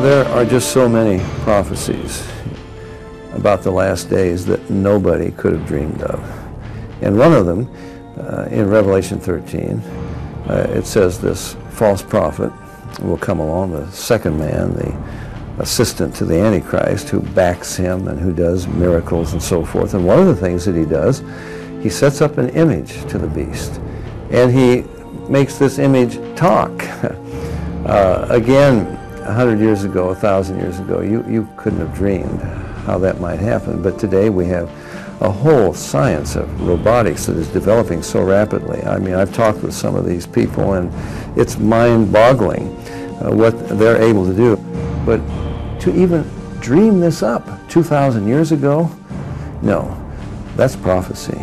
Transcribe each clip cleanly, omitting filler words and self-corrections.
There are just so many prophecies about the last days that nobody could have dreamed of. And one of them, in Revelation 13, it says this false prophet will come along, the second man, the assistant to the Antichrist, who backs him and who does miracles and so forth. And one of the things that he does, he sets up an image to the beast, and he makes this image talk. Again, 100 years ago, 1,000 years ago, you couldn't have dreamed how that might happen. But today we have a whole science of robotics that is developing so rapidly. I mean, I've talked with some of these people, and it's mind-boggling what they're able to do. But to even dream this up 2,000 years ago, no, that's prophecy.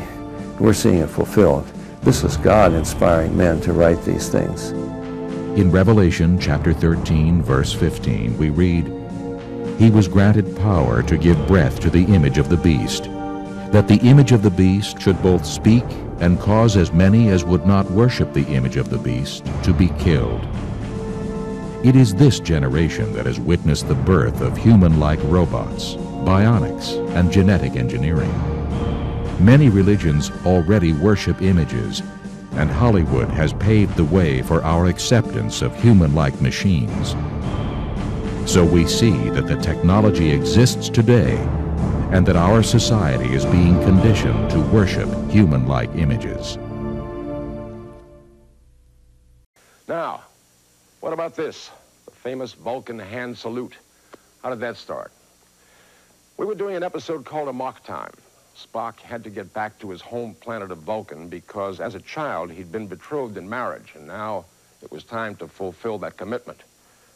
We're seeing it fulfilled. This is God inspiring men to write these things. In Revelation chapter 13, verse 15, we read, "He was granted power to give breath to the image of the beast, that the image of the beast should both speak and cause as many as would not worship the image of the beast to be killed." It is this generation that has witnessed the birth of human-like robots, bionics, and genetic engineering. Many religions already worship images, and Hollywood has paved the way for our acceptance of human-like machines. So we see that the technology exists today, and that our society is being conditioned to worship human-like images. Now, what about this? The famous Vulcan hand salute. How did that start? We were doing an episode called Amok Time. Spock had to get back to his home planet of Vulcan because as a child he'd been betrothed in marriage, and now it was time to fulfill that commitment.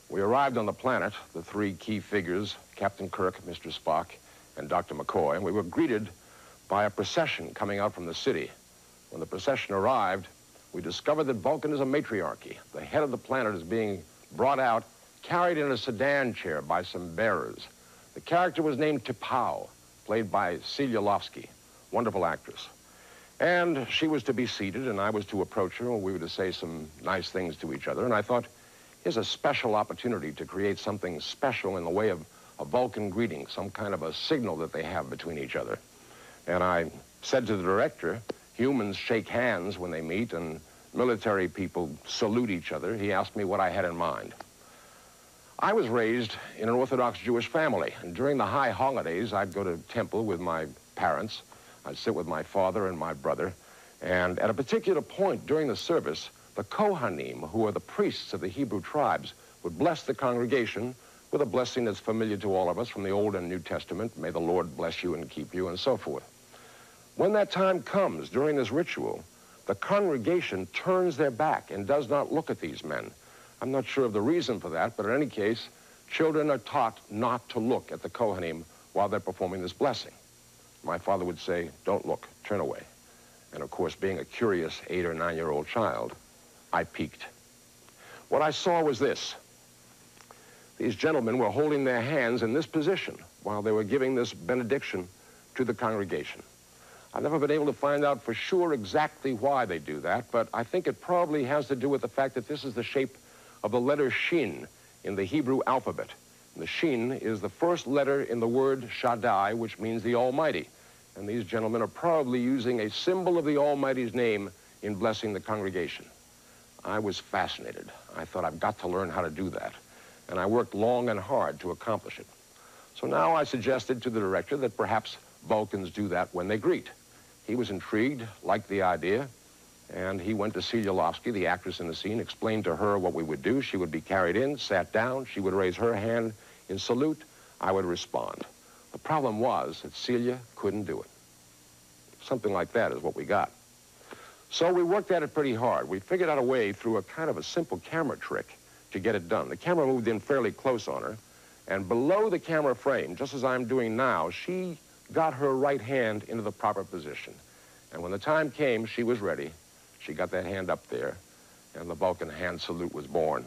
We arrived on the planet, the three key figures, Captain Kirk, Mr. Spock, and Dr. McCoy, and we were greeted by a procession coming out from the city. When the procession arrived, we discovered that Vulcan is a matriarchy. The head of the planet is being brought out, carried in a sedan chair by some bearers. The character was named T'Pau, played by Celia Lofsky, wonderful actress. And she was to be seated, and I was to approach her, and we were to say some nice things to each other. And I thought, here's a special opportunity to create something special in the way of a Vulcan greeting, some kind of a signal that they have between each other. And I said to the director, humans shake hands when they meet, and military people salute each other. He asked me what I had in mind. I was raised in an Orthodox Jewish family, and during the high holidays, I'd go to temple with my parents. I'd sit with my father and my brother, and at a particular point during the service, the Kohanim, who are the priests of the Hebrew tribes, would bless the congregation with a blessing that's familiar to all of us from the Old and New Testament. May the Lord bless you and keep you, and so forth. When that time comes during this ritual, the congregation turns their back and does not look at these men. I'm not sure of the reason for that, but in any case, children are taught not to look at the Kohanim while they're performing this blessing. My father would say, don't look, turn away. And of course, being a curious 8 or 9-year-old child, I peeked. What I saw was this. These gentlemen were holding their hands in this position while they were giving this benediction to the congregation. I've never been able to find out for sure exactly why they do that, but I think it probably has to do with the fact that this is the shape of the letter Shin in the Hebrew alphabet. And the Shin is the first letter in the word Shaddai, which means the Almighty. And these gentlemen are probably using a symbol of the Almighty's name in blessing the congregation. I was fascinated. I thought, I've got to learn how to do that. And I worked long and hard to accomplish it. So now I suggested to the director that perhaps Vulcans do that when they greet. He was intrigued, liked the idea, and he went to Celia Lofsky, the actress in the scene, explained to her what we would do. She would be carried in, sat down, she would raise her hand in salute, I would respond. The problem was that Celia couldn't do it. Something like that is what we got. So we worked at it pretty hard. We figured out a way through a kind of a simple camera trick to get it done. The camera moved in fairly close on her, and below the camera frame, just as I'm doing now, she got her right hand into the proper position. And when the time came, she was ready. She got that hand up there, and the Vulcan hand salute was born.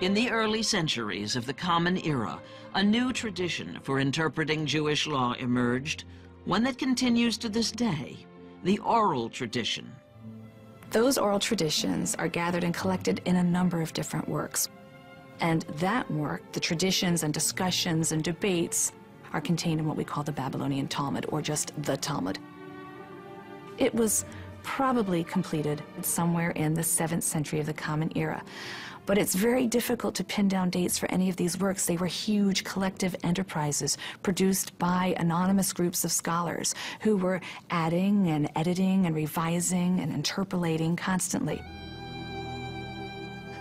In the early centuries of the Common Era, a new tradition for interpreting Jewish law emerged, one that continues to this day, the oral tradition. Those oral traditions are gathered and collected in a number of different works. And that work, the traditions and discussions and debates, are contained in what we call the Babylonian Talmud, or just the Talmud. It was probably completed somewhere in the 7th century of the Common Era. But it's very difficult to pin down dates for any of these works. They were huge collective enterprises produced by anonymous groups of scholars who were adding and editing and revising and interpolating constantly.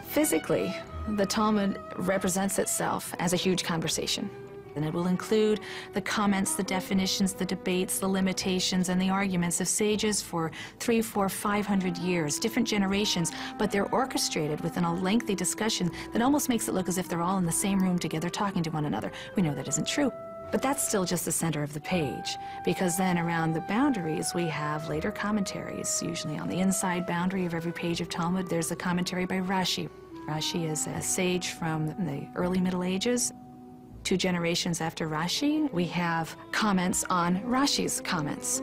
Physically, the Talmud represents itself as a huge conversation. And it will include the comments, the definitions, the debates, the limitations, and the arguments of sages for 300, 400, 500 years, different generations, but they're orchestrated within a lengthy discussion that almost makes it look as if they're all in the same room together talking to one another. We know that isn't true. But that's still just the center of the page, because then around the boundaries we have later commentaries. Usually on the inside boundary of every page of Talmud, there's a commentary by Rashi. Rashi is a sage from the early Middle Ages. 2 generations after Rashi, we have comments on Rashi's comments.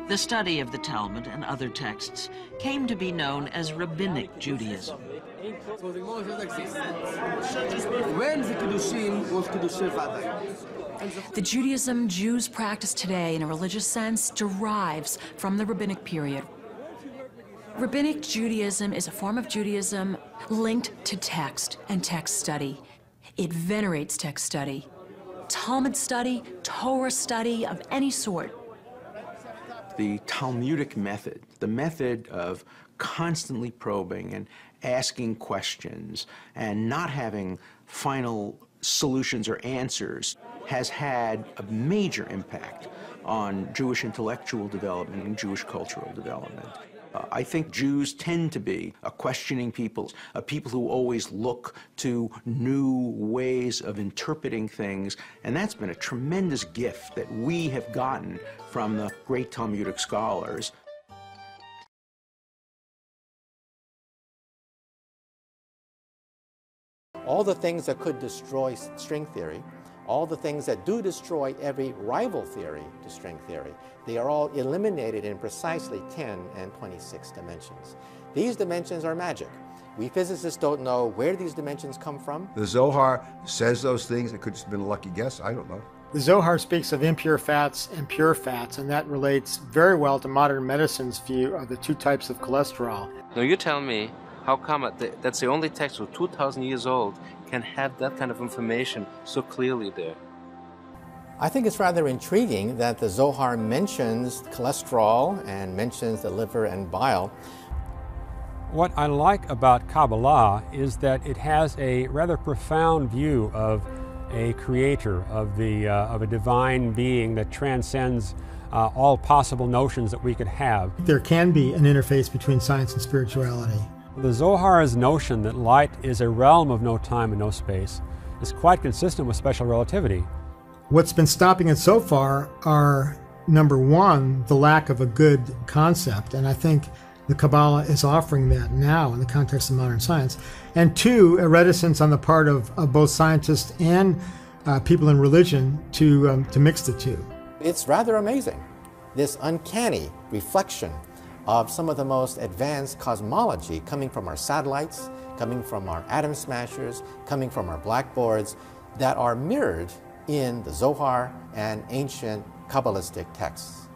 The study of the Talmud and other texts came to be known as Rabbinic Judaism. The Judaism Jews practice today in a religious sense derives from the Rabbinic period. Rabbinic Judaism is a form of Judaism linked to text and text study. It venerates text study, Talmud study, Torah study of any sort. The Talmudic method, the method of constantly probing and asking questions and not having final solutions or answers, has had a major impact on Jewish intellectual development and Jewish cultural development. I think Jews tend to be a questioning people, a people who always look to new ways of interpreting things, and that's been a tremendous gift that we have gotten from the great Talmudic scholars. All the things that could destroy string theory, all the things that do destroy every rival theory to string theory, they are all eliminated in precisely 10 and 26 dimensions. These dimensions are magic. We physicists don't know where these dimensions come from. The Zohar says those things. It could just have been a lucky guess. I don't know. The Zohar speaks of impure fats and pure fats, and that relates very well to modern medicine's view of the 2 types of cholesterol. Now you tell me, how come that's the only text with 2,000 years old can have that kind of information so clearly there? I think it's rather intriguing that the Zohar mentions cholesterol and mentions the liver and bile. What I like about Kabbalah is that it has a rather profound view of a creator, of a divine being that transcends all possible notions that we could have. There can be an interface between science and spirituality. The Zohar's notion that light is a realm of no time and no space is quite consistent with special relativity. What's been stopping it so far are, number one, the lack of a good concept, and I think the Kabbalah is offering that now in the context of modern science, and two, a reticence on the part of both scientists and people in religion to mix the two. It's rather amazing, this uncanny reflection of some of the most advanced cosmology coming from our satellites, coming from our atom smashers, coming from our blackboards, that are mirrored in the Zohar and ancient Kabbalistic texts.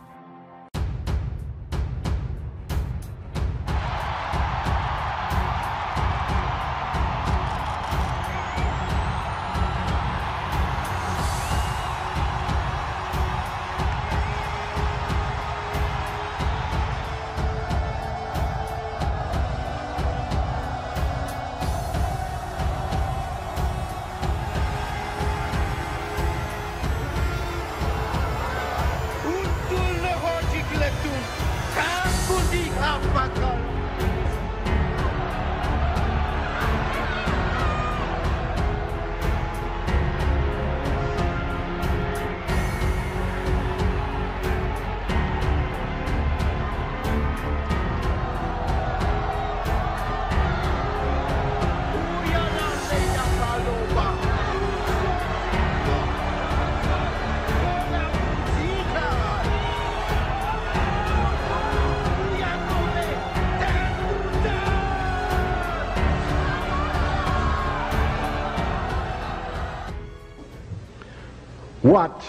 What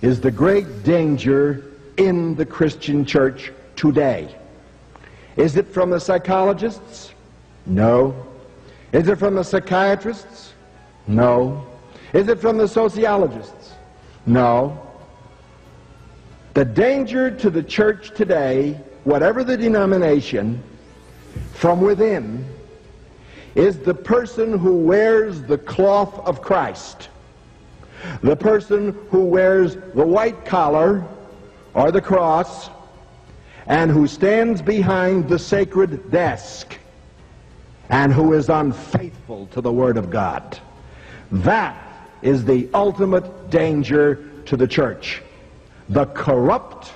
is the great danger in the Christian church today? Is it from the psychologists? No. Is it from the psychiatrists? No. Is it from the sociologists? No. The danger to the church today, whatever the denomination, from within, is the person who wears the cloth of Christ, the person who wears the white collar or the cross, and who stands behind the sacred desk, and who is unfaithful to the Word of God. That is the ultimate danger to the church. The corrupt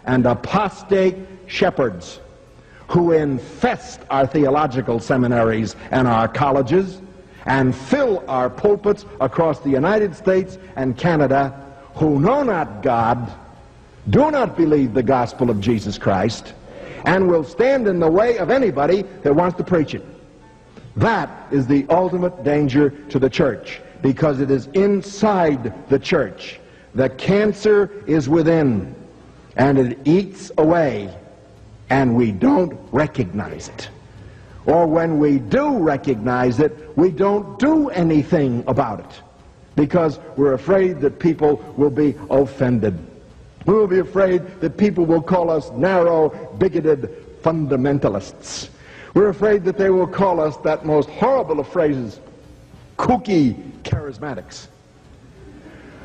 and apostate shepherds who infest our theological seminaries and our colleges and fill our pulpits across the United States and Canada, who know not God, do not believe the gospel of Jesus Christ, and will stand in the way of anybody that wants to preach it. That is the ultimate danger to the church, because it is inside the church. The cancer is within, and it eats away, and we don't recognize it. Or when we do recognize it, we don't do anything about it, because we're afraid that people will be offended. We will be afraid that people will call us narrow, bigoted fundamentalists. We're afraid that they will call us that most horrible of phrases, kooky charismatics.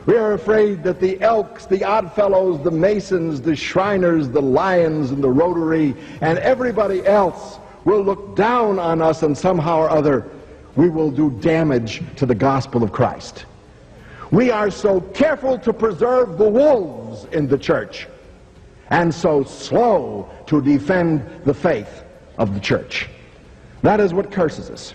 We are afraid that the Elks, the Oddfellows, the Masons, the Shriners, the Lions, and the Rotary, and everybody else will look down on us, and somehow or other we will do damage to the gospel of Christ. We are so careful to preserve the wolves in the church, and so slow to defend the faith of the church. That is what curses us.